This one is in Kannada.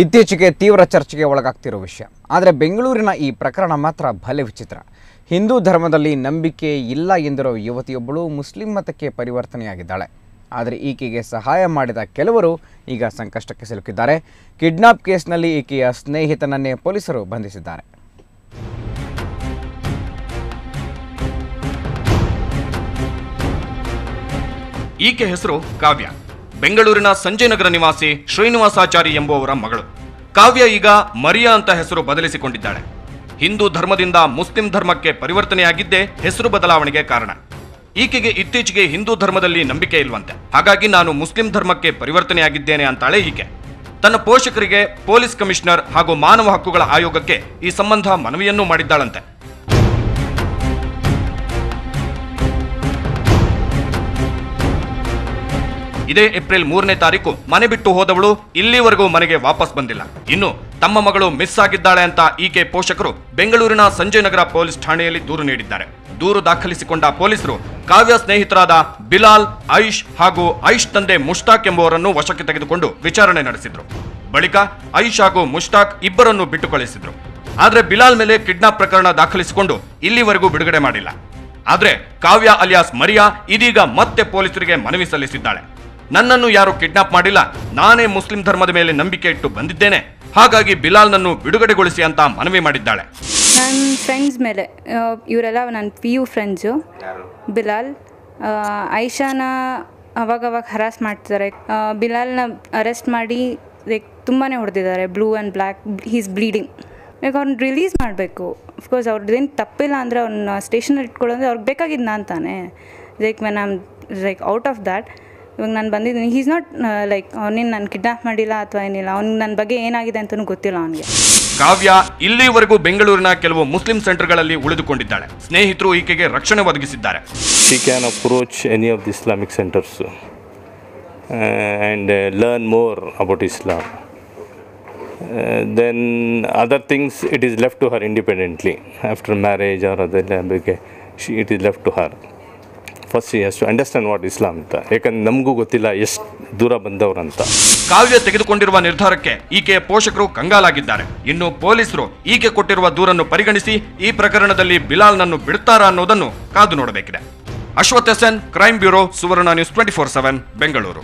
ಇತ್ತೀಚೆಗೆ ತೀವ್ರ ಚರ್ಚೆಗೆ ಒಳಗಾಗ್ತಿರೋ ವಿಷಯ. ಆದರೆ ಬೆಂಗಳೂರಿನ ಈ ಪ್ರಕರಣ ಮಾತ್ರ ಭಲೆ ವಿಚಿತ್ರ. ಹಿಂದೂ ಧರ್ಮದಲ್ಲಿ ನಂಬಿಕೆ ಇಲ್ಲ ಎಂದಿರೋ ಯುವತಿಯೊಬ್ಬಳು ಮುಸ್ಲಿಂ ಮತಕ್ಕೆ ಪರಿವರ್ತನೆಯಾಗಿದ್ದಾಳೆ. ಆದರೆ ಈಕೆಗೆ ಸಹಾಯ ಮಾಡಿದ ಕೆಲವರು ಈಗ ಸಂಕಷ್ಟಕ್ಕೆ ಸಿಲುಕಿದ್ದಾರೆ. ಕಿಡ್ನಾಪ್ ಕೇಸ್ನಲ್ಲಿ ಈಕೆಯ ಸ್ನೇಹಿತನನ್ನೇ ಪೊಲೀಸರು ಬಂಧಿಸಿದ್ದಾರೆ. ಈಕೆ ಹೆಸರು ಕಾವ್ಯ. ಬೆಂಗಳೂರಿನ ಸಂಜಯನಗರ ನಿವಾಸಿ ಶ್ರೀನಿವಾಸಾಚಾರಿ ಎಂಬುವವರ ಮಗಳು. ಕಾವ್ಯ ಈಗ ಮರಿಯಾ ಅಂತ ಹೆಸರು ಬದಲಿಸಿಕೊಂಡಿದ್ದಾಳೆ. ಹಿಂದೂ ಧರ್ಮದಿಂದ ಮುಸ್ಲಿಂ ಧರ್ಮಕ್ಕೆ ಪರಿವರ್ತನೆಯಾಗಿದ್ದೇ ಹೆಸರು ಬದಲಾವಣೆಗೆ ಕಾರಣ. ಈಕೆಗೆ ಇತ್ತೀಚೆಗೆ ಹಿಂದೂ ಧರ್ಮದಲ್ಲಿ ನಂಬಿಕೆ ಇಲ್ವಂತೆ. ಹಾಗಾಗಿ ನಾನು ಮುಸ್ಲಿಂ ಧರ್ಮಕ್ಕೆ ಪರಿವರ್ತನೆಯಾಗಿದ್ದೇನೆ ಅಂತಾಳೆ ಈಕೆ. ತನ್ನ ಪೋಷಕರಿಗೆ, ಪೊಲೀಸ್ ಕಮಿಷನರ್ ಹಾಗೂ ಮಾನವ ಹಕ್ಕುಗಳ ಆಯೋಗಕ್ಕೆ ಈ ಸಂಬಂಧ ಮನವಿಯನ್ನೂ ಮಾಡಿದ್ದಾಳಂತೆ. ಇದೇ ಏಪ್ರಿಲ್ 3ನೇ ತಾರೀಕು ಮನೆ ಬಿಟ್ಟು ಹೋದವಳು ಇಲ್ಲಿವರೆಗೂ ಮನೆಗೆ ವಾಪಸ್ ಬಂದಿಲ್ಲ. ಇನ್ನು ತಮ್ಮ ಮಗಳು ಮಿಸ್ ಆಗಿದ್ದಾಳೆ ಅಂತ ಈಕೆ ಪೋಷಕರು ಬೆಂಗಳೂರಿನ ಸಂಜಯನಗರ ಪೊಲೀಸ್ ಠಾಣೆಯಲ್ಲಿ ದೂರು ನೀಡಿದ್ದಾರೆ. ದೂರು ದಾಖಲಿಸಿಕೊಂಡ ಪೊಲೀಸರು ಕಾವ್ಯ ಸ್ನೇಹಿತರಾದ ಬಿಲಾಲ್, ಐಶ್ ಹಾಗೂ ಐಶ್ ತಂದೆ ಮುಷ್ತಾಕ್ ಎಂಬುವರನ್ನು ವಶಕ್ಕೆ ತೆಗೆದುಕೊಂಡು ವಿಚಾರಣೆ ನಡೆಸಿದ್ರು. ಬಳಿಕ ಐಶ್ ಹಾಗೂ ಮುಷ್ತಾಕ್ ಇಬ್ಬರನ್ನು ಬಿಟ್ಟು ಕಳಿಸಿದ್ರು. ಆದ್ರೆ ಬಿಲಾಲ್ ಮೇಲೆ ಕಿಡ್ನಾಪ್ ಪ್ರಕರಣ ದಾಖಲಿಸಿಕೊಂಡು ಇಲ್ಲಿವರೆಗೂ ಬಿಡುಗಡೆ ಮಾಡಿಲ್ಲ. ಆದ್ರೆ ಕಾವ್ಯ ಅಲಿಯಾಸ್ ಮರಿಯಾ ಇದೀಗ ಮತ್ತೆ ಪೊಲೀಸರಿಗೆ ಮನವಿ ಸಲ್ಲಿಸಿದ್ದಾಳೆ. ನನ್ನನ್ನು ಯಾರು ಕಿಡ್ನಾಪ್ ಮಾಡಿಲ್ಲ, ನಾನೇ ಮುಸ್ಲಿಂ ಧರ್ಮದ ಮೇಲೆ ನಂಬಿಕೆ ಇಟ್ಟು ಬಂದಿದ್ದೇನೆ, ಹಾಗಾಗಿ ಬಿಲಾಲ್ನನ್ನು ಬಿಡುಗಡೆಗೊಳಿಸಿ ಅಂತ ಮನವಿ ಮಾಡಿದ್ದಾಳೆ. ನನ್ನ ಫ್ರೆಂಡ್ಸ್ ಮೇಲೆ, ಇವರೆಲ್ಲ ನನ್ನ PU ಫ್ರೆಂಡ್ಸು. ಬಿಲಾಲ್, ಐಶಾನ ಅವಾಗವಾಗ ಹರಾಸ್ ಮಾಡ್ತಿದ್ದಾರೆ. ಬಿಲಾಲ್ನ ಅರೆಸ್ಟ್ ಮಾಡಿ ಲೈಕ್ ತುಂಬಾ ಹೊಡೆದಿದ್ದಾರೆ. Blue and black, he's bleeding. Like ಅವ್ರನ್ನ ರಿಲೀಸ್ ಮಾಡಬೇಕು. ಅಫ್ಕೋರ್ಸ್ ಅವ್ರದ್ದೇನು ತಪ್ಪಿಲ್ಲ ಅಂದರೆ ಅವ್ರನ್ನ ಸ್ಟೇಷನಲ್ಲಿ ಇಟ್ಕೊಳ್ಳೋದ್ರೆ ಅವ್ರಿಗೆ ಬೇಕಾಗಿದ್ದು ನಾನು ತಾನೆ. Like when I am like out of that, ಇವಾಗ ನಾನು ಬಂದಿದ್ದೀನಿ. ಹೀಸ್ ನಾಟ್ ಲೈಕ್ ಅವನೇನು ನಾನು ಕಿಡ್ನಾಪ್ ಮಾಡಿಲ್ಲ ಅಥವಾ ಏನಿಲ್ಲ. ಅವ್ನಿಗೆ ನನ್ನ ಬಗ್ಗೆ ಏನಾಗಿದೆ ಅಂತಲೂ ಗೊತ್ತಿಲ್ಲ ಅವನಿಗೆ. ಕಾವ್ಯ ಇಲ್ಲಿವರೆಗೂ ಬೆಂಗಳೂರಿನ ಕೆಲವು ಮುಸ್ಲಿಂ ಸೆಂಟರ್ಗಳಲ್ಲಿ ಉಳಿದುಕೊಂಡಿದ್ದಾಳೆ. ಸ್ನೇಹಿತರು ಈಕೆಗೆ ರಕ್ಷಣೆ ಒದಗಿಸಿದ್ದಾರೆ. She can approach any of the Islamic centers and learn more about Islam. Then other things it is left to her independently. After marriage or other, it is left to her. First she has to understand what Islam ಅಂತ. ಯಾಕಂದ್ರೆ ನಮಗೂ ಗೊತ್ತಿಲ್ಲ ಎಷ್ಟು ದೂರ ಬಂದವರಂತ. ಕಾವ್ಯ ತೆಗೆದುಕೊಂಡಿರುವ ನಿರ್ಧಾರಕ್ಕೆ ಈಕೆಯ ಪೋಷಕರು ಕಂಗಾಲಾಗಿದ್ದಾರೆ. ಇನ್ನು ಪೊಲೀಸರು ಈಕೆ ಕೊಟ್ಟಿರುವ ದೂರನ್ನು ಪರಿಗಣಿಸಿ ಈ ಪ್ರಕರಣದಲ್ಲಿ ಬಿಲಾಲ್ನನ್ನು ಬಿಡ್ತಾರಾ ಅನ್ನೋದನ್ನು ಕಾದು ನೋಡಬೇಕಿದೆ. ಅಶ್ವಥ್ SN, ಕ್ರೈಮ್ ಬ್ಯೂರೋ, ಸುವರ್ಣ ನ್ಯೂಸ್ 24/7, ಬೆಂಗಳೂರು.